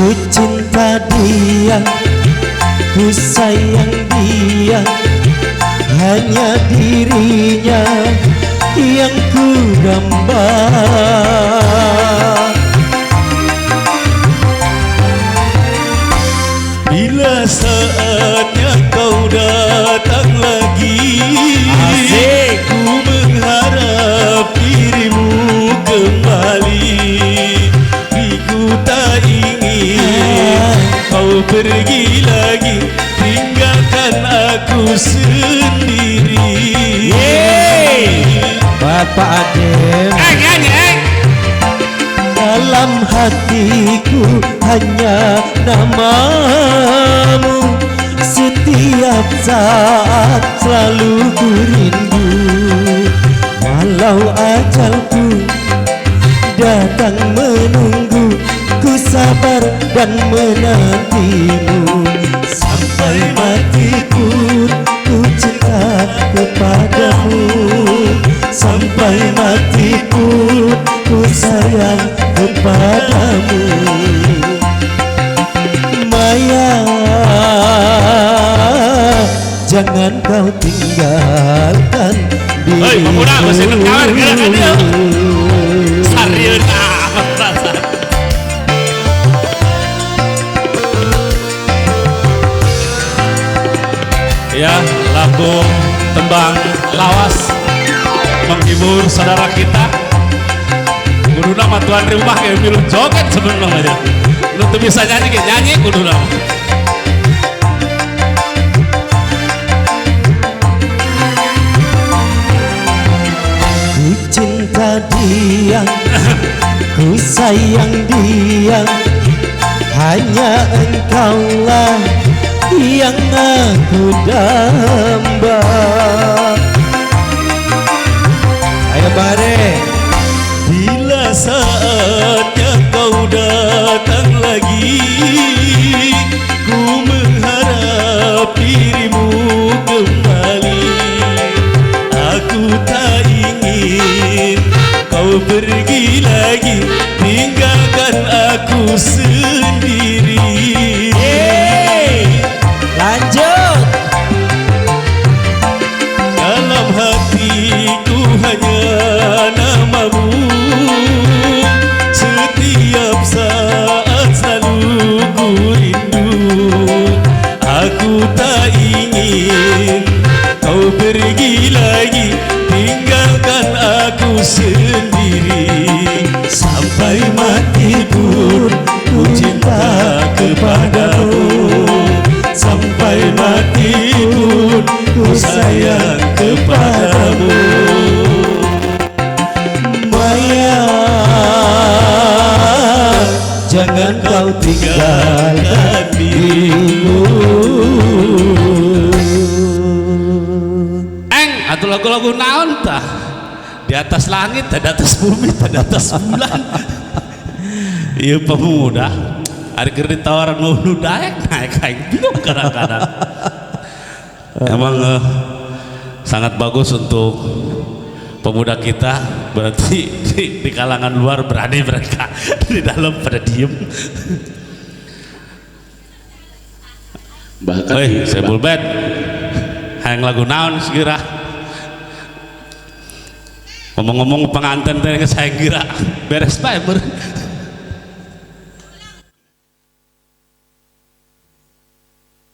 Ku cinta dia, ku sayang dia, hanya dirinya yang ku damba. Bila saatnya kau datang lagi, asik, ku mengharap dirimu kembali. Ku tak ingin kau pergi lagi, tinggalkan aku sendiri. Bapak Adem, dalam hatiku hanya namamu. Setiap saat selalu ku rindu. Walau ajalku datang menunggu, ku sabar dan menantimu. Sampai mati pun ku cinta kepadamu. Sampai mati pun ku sayang kepadamu. Maya, jangan kau tinggalkan diriku. Hei, pemuda, masih terkawar gerakan dia. Serius amat perasaan. Ya, lagu tembang lawas menghibur saudara kita. Kudu nama tuan rumah kayak bilang joget sebelum aja. Lu tuh bisa nyanyi kayak nyanyi kudu nama. Ku cinta dia, ku sayang dia, hanya engkaulah yang aku damba. Ayo bare. Bila saatnya kau datang lagi, ku mengharap dirimu kembali. Aku tak ingin kau pergi lagi, tinggalkan aku sendiri. Lanjut. Dalam hatiku hanya namamu. Setiap saat selalu ku rindu. Aku tak ingin kau pergi lagi, tinggalkan aku sendiri. Sampai mati pun ku cinta kepadamu. Sampai mati pun ku sayang kepadamu. Maya, jangan kau tinggalkan dirimu. Atau lagu-lagu naon tah? Di atas langit, di atas bumi, di atas bulan. Iya pemuda. Hari kira ditawaran mau daek naik kayak bingung kadang-kadang. Emang sangat bagus untuk pemuda kita. Berarti di kalangan luar berani mereka, di dalam pada diem. Bahkan saya bulbet yang lagu naon sekira. Ngomong-ngomong pengantin tadi saya kira beres bae ber.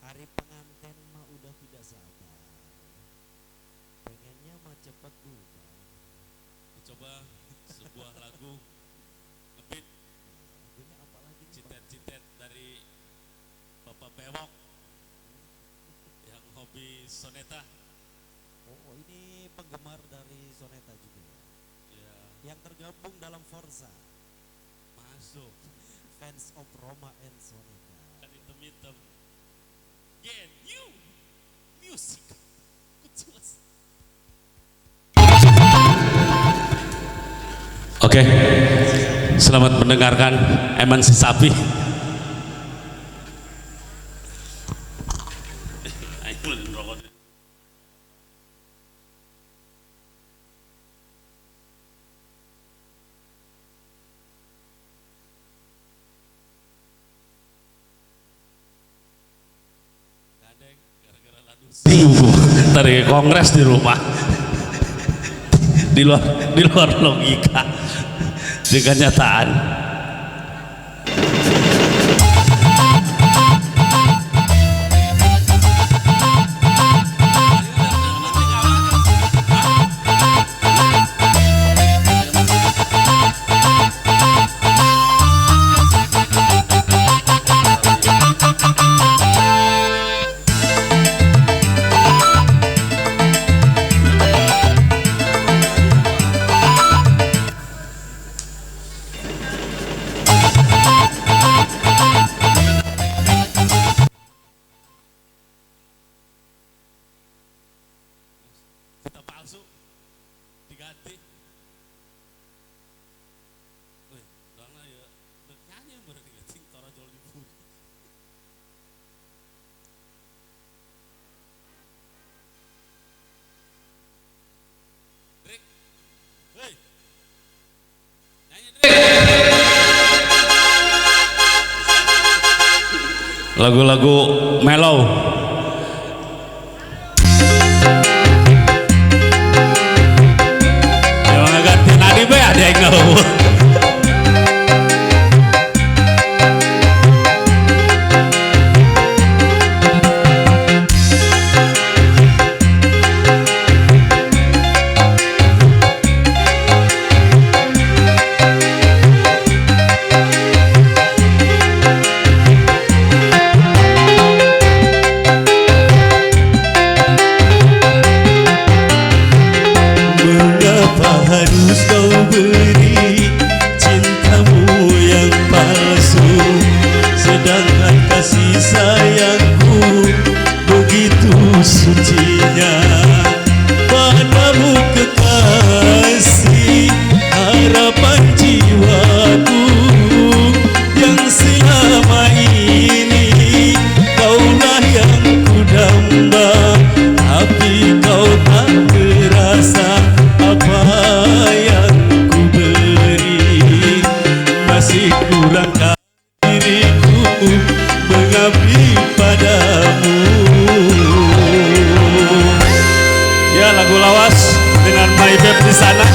Hari pengantin mah udah tidak sabar, pengennya mah cepat bubar. Coba sebuah lagu ngebeat Lagunya apalagi citet-citet dari Bapak Bewok yang hobi soneta. Oh, ini penggemar dari soneta juga ya. Yang tergabung dalam Forza. Masuk Fans of Roma and Soneta. kan hitam-hitam. Get you music. Kucus. Oke, selamat mendengarkan Eman si Sapi. Tadi kongres di rumah. Di luar logika, di kenyataan. Kita palsu diganti. Wih, soalnya ya nyanyi berarti ganti tora jual di bumi. Drik, hei, nyanyi Drik. Lagu-lagu mellow. Ada yang ngawur. Mengapa harus kau beri cintamu yang palsu, sedangkan kasih sayangku begitu sucinya. Padamu kekasih, harapan jiwaku yang selama ini kaulah yang kudamba, tapi kau tak merasa apa yang ku beri. Masih kurangkah diriku mengabdi padamu. Ya, lagu lawas dengan My Beb di sana.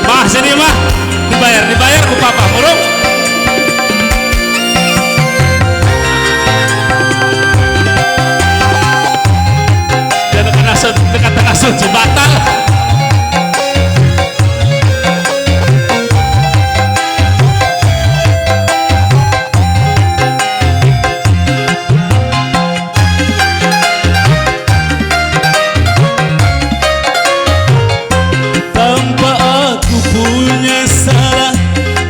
Mah sini mah, dibayar ku papa murung. Jangan dekat-dekat suci batal. Tanpa aku punya salah,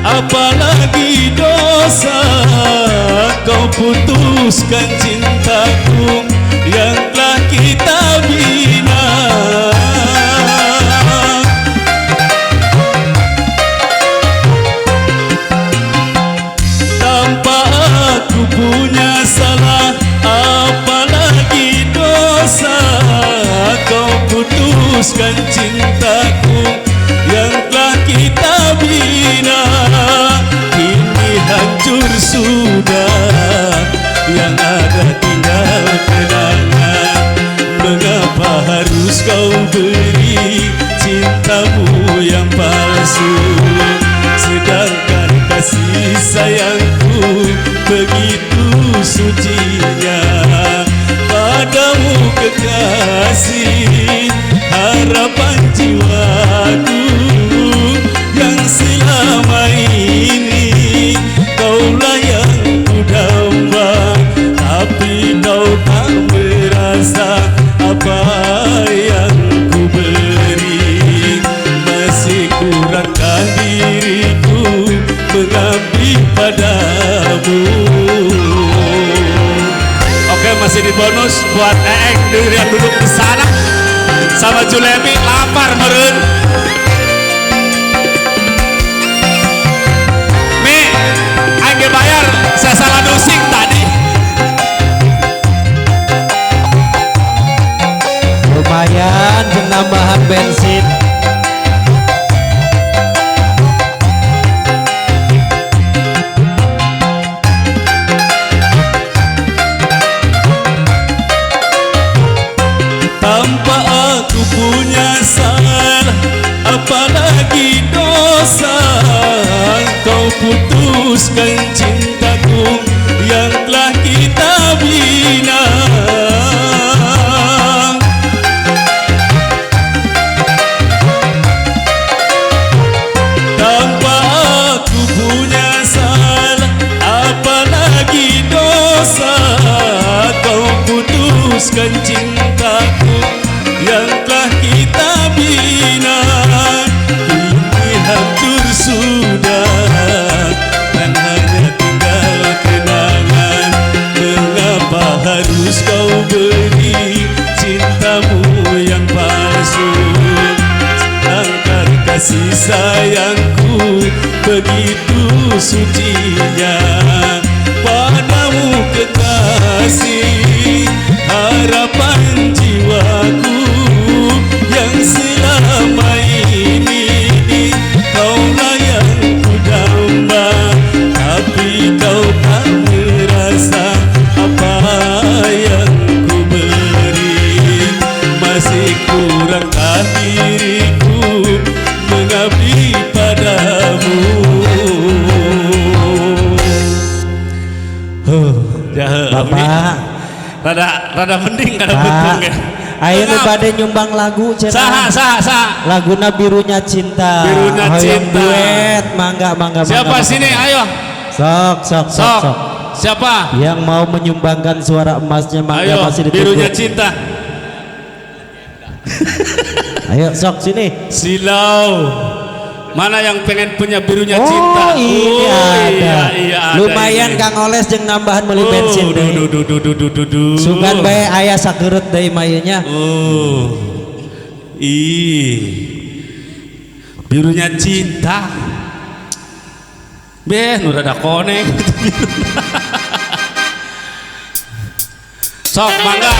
apalagi dosa, kau putuskan cintaku yang telah kita bina. Tanpa aku punya salah, apalagi dosa, kau putuskan cintaku yang telah kita bina. Kini hancur sudah, yang ada tinggal kenangan. Mengapa harus kau beri cintamu yang palsu, sedangkan kasih sayangku begitu sucinya. Padamu kekasih, harapan jiwaku yang selama ini kaulah yang kudamba, tapi kau tak merasa apa yang ku beri. Masih kurangkah diriku mengabdi padamu. Oke, masih di bonus buat Eeng yang duduk di sana sama Julemi lapar meren. Mi, Aing bayar saya salah dusing tadi. Lumayan penambahan bensin. putuskan cintaku yang telah kita bina. Tanpa aku punya salah, apalagi dosa, kau putuskan cintaku yang telah kita bina. Kini hancur sudah dan hanya tinggal kenangan. Mengapa harus kau beri cintamu yang palsu, sedangkan kasih sayangku begitu sucinya. Padamu kekasih, harapan jiwaku yang selama ini kaulah yang ku damba, tapi kau tak merasa apa yang ku beri. Masih kurangkah diriku mengabdi padamu. Bapak, Rada mending kada Pak, betung ya. ayo nu bade nyumbang lagu cenah. Saha. Laguna Birunya Cinta. Birunya Hoyong Cinta. duet, mangga. Siapa sini? Ayo. Sok. Siapa? Yang mau menyumbangkan suara emasnya mangga Ayo, masih ditunggu. Birunya Cinta. Ayo sok sini. Silau. Mana yang pengen punya Birunya Oh, Cinta? ini ada. Iya, ada Lumayan ini. Kang Oles jeung nambahan meuli bensin deui. Duh. Sugan bae aya sakereut deui mayeunya. Oh. Birunya Cinta. Beh, nu rada koneng. Sok, mangga.